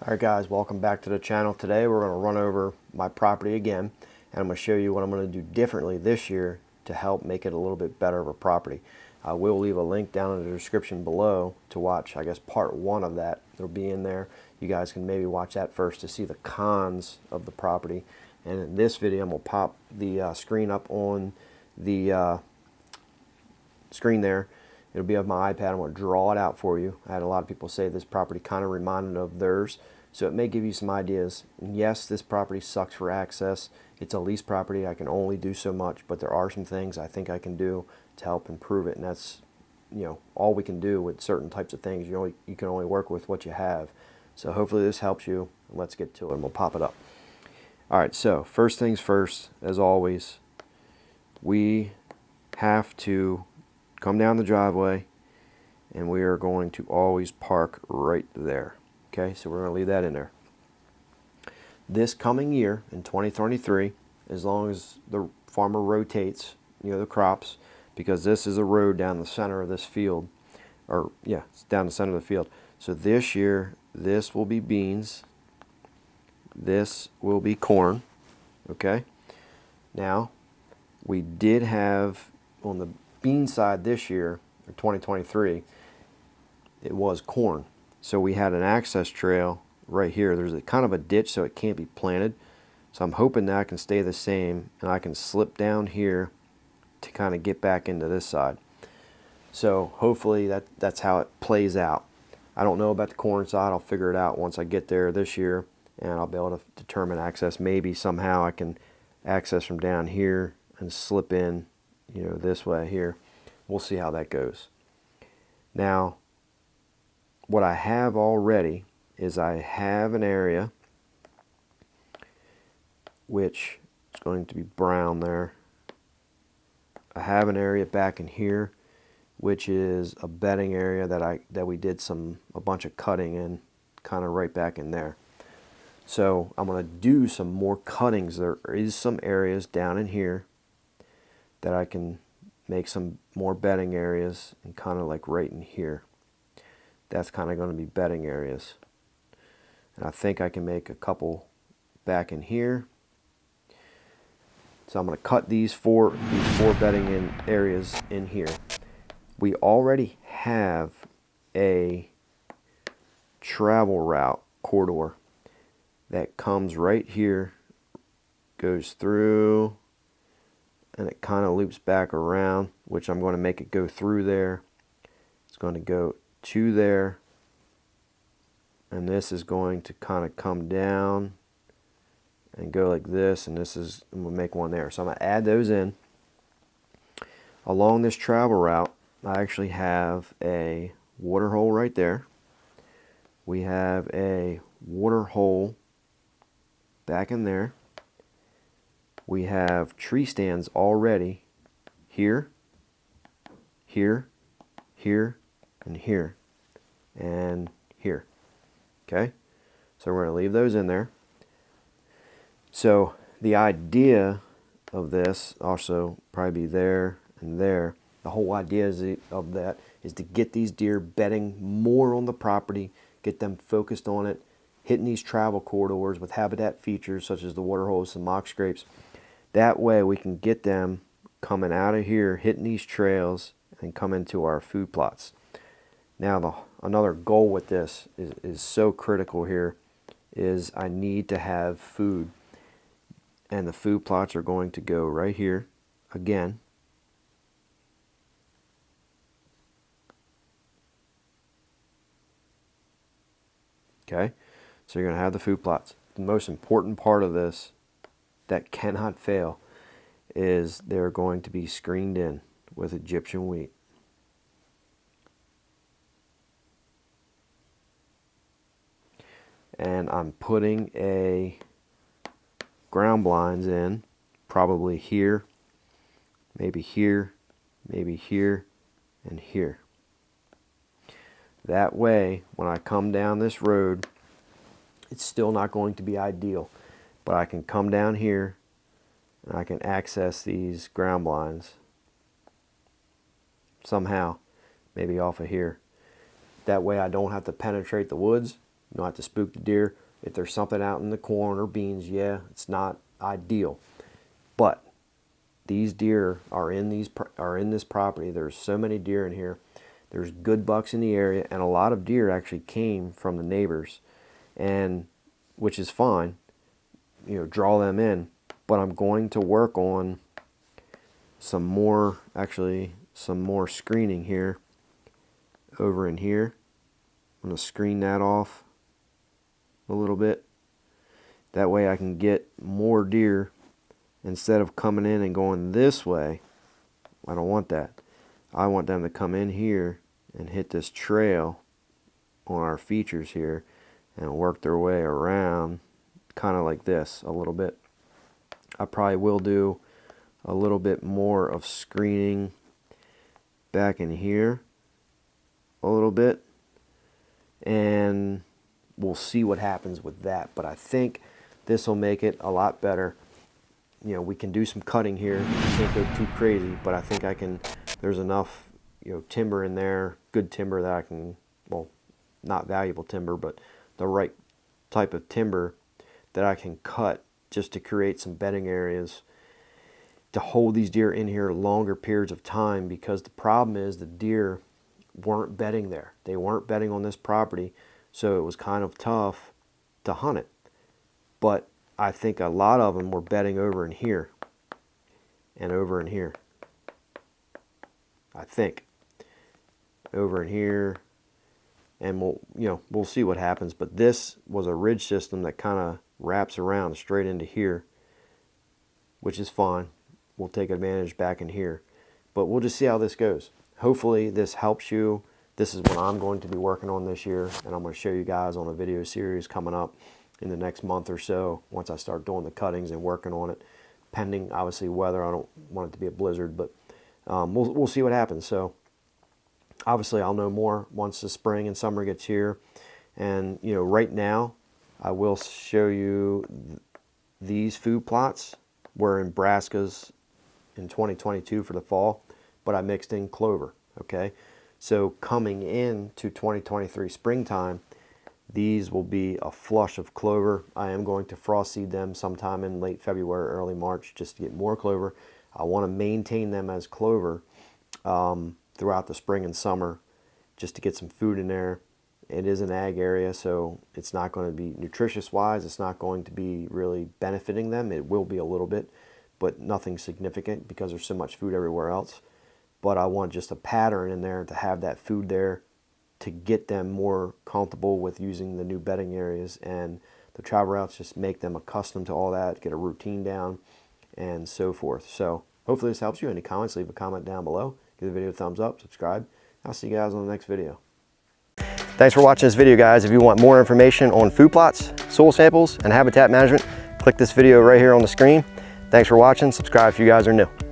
Alright guys, welcome back to the channel. Today we're going to run over my property again, and I'm going to show you what I'm going to do differently this year to help make it a little bit better of a property. We'll leave a link down in the description below to watch, I guess, part one of that. It'll be in there. You guys can maybe watch that first to see the cons of the property. And in this video, I'm going to pop the screen up on the screen there. It'll be on my iPad. I'm going to draw it out for you. I had a lot of people say this property kind of reminded of theirs, so it may give you some ideas. And yes, this property sucks for access. It's a lease property. I can only do so much, but there are some things I think I can do to help improve it, and that's, you know, all we can do with certain types of things. You can only work with what you have. So hopefully this helps you. Let's get to it, and we'll pop it up. All right, so first things first, as always, we have to come down the driveway, and we are going to always park right there. Okay, so we're going to leave that in there. This coming year in 2023, as long as the farmer rotates, you know, the crops, because this is a road down the center of this field, or yeah, it's down the center of the field. So this year, this will be beans, this will be corn. Okay, now we did have on the bean side this year, or 2023, it was corn. So we had an access trail right here. There's a kind of a ditch, so it can't be planted. So I'm hoping that I can stay the same, and I can slip down here to kind of get back into this side. So hopefully that's how it plays out. I don't know about the corn side. I'll figure it out once I get there this year, and I'll be able to determine access. Maybe somehow I can access from down here and slip in, you know, this way here. We'll see how that goes. Now, what I have already is I have an area which is going to be brown there. I have an area back in here which is a bedding area that we did a bunch of cutting in, kind of right back in there. So I'm going to do some more cuttings. There is some areas down in here that I can make some more bedding areas, and kind of like right in here. That's kind of going to be bedding areas. And I think I can make a couple back in here. So I'm going to cut these four bedding in areas in here. We already have a travel route corridor that comes right here, goes through, and it kind of loops back around, which I'm going to make it go through there. It's going to go to there, and this is going to kind of come down and go like this, and this is, I'm going to make one there. So I'm going to add those in. Along this travel route, I actually have a water hole right there. We have a water hole back in there. We have tree stands already here, here, here, and here, and here. Okay, so we're going to leave those in there. So the idea of this also probably be there and there. The whole idea of that is to get these deer bedding more on the property, get them focused on it, hitting these travel corridors with habitat features such as the water holes and mock scrapes. That way we can get them coming out of here, hitting these trails, and come into our food plots. Now another goal with this is so critical here, is I need to have food. And the food plots are going to go right here again. Okay, so you're going to have the food plots. The most important part of this that cannot fail is they're going to be screened in with Egyptian wheat. And I'm putting a ground blinds in, probably here, maybe here, maybe here, and here. That way, when I come down this road, it's still not going to be ideal, but I can come down here and I can access these ground blinds somehow, maybe off of here. That way I don't have to penetrate the woods. You don't have to spook the deer. If there's something out in the corn or beans, yeah, it's not ideal. But these deer are in this property. There's so many deer in here. There's good bucks in the area, and a lot of deer actually came from the neighbors, and which is fine. You know, draw them in. But I'm going to work on some more screening here over in here. I'm going to screen that off a little bit. That way I can get more deer instead of coming in and going this way. I don't want that. I want them to come in here and hit this trail on our features here and work their way around, kind of like this a little bit. I probably will do a little bit more of screening back in here a little bit, and we'll see what happens with that. But I think this will make it a lot better. You know, we can do some cutting here. Can't go too crazy, but I think I can. There's enough, you know, timber in there, good timber that I can, well, not valuable timber, but the right type of timber that I can cut just to create some bedding areas to hold these deer in here longer periods of time, because the problem is the deer weren't bedding there. They weren't bedding on this property, so it was kind of tough to hunt it. But I think a lot of them were bedding over in here and over in here. I think over in here, and we'll see what happens. But this was a ridge system that kind of wraps around straight into here, which is fine. We'll take advantage back in here, but we'll just see how this goes. Hopefully this helps you. This is what I'm going to be working on this year, and I'm going to show you guys on a video series coming up in the next month or so once I start doing the cuttings and working on it, pending obviously weather. I don't want it to be a blizzard, but we'll see what happens. So obviously I'll know more once the spring and summer gets here. And you know, right now I will show you these food plots were in brassicas in 2022 for the fall, but I mixed in clover. Okay, so coming into 2023 springtime, these will be a flush of clover. I am going to frost seed them sometime in late February, early March, just to get more clover. I want to maintain them as clover throughout the spring and summer, just to get some food in there. It is an ag area, so it's not going to be nutritious wise. It's not going to be really benefiting them. It will be a little bit, but nothing significant because there's so much food everywhere else. But I want just a pattern in there to have that food there to get them more comfortable with using the new bedding areas, and the travel routes just make them accustomed to all that, get a routine down, and so forth. So hopefully this helps you. Any comments, leave a comment down below. Give the video a thumbs up, subscribe. I'll see you guys on the next video. Thanks for watching this video, guys. If you want more information on food plots, soil samples, and habitat management, click this video right here on the screen. Thanks for watching. Subscribe if you guys are new.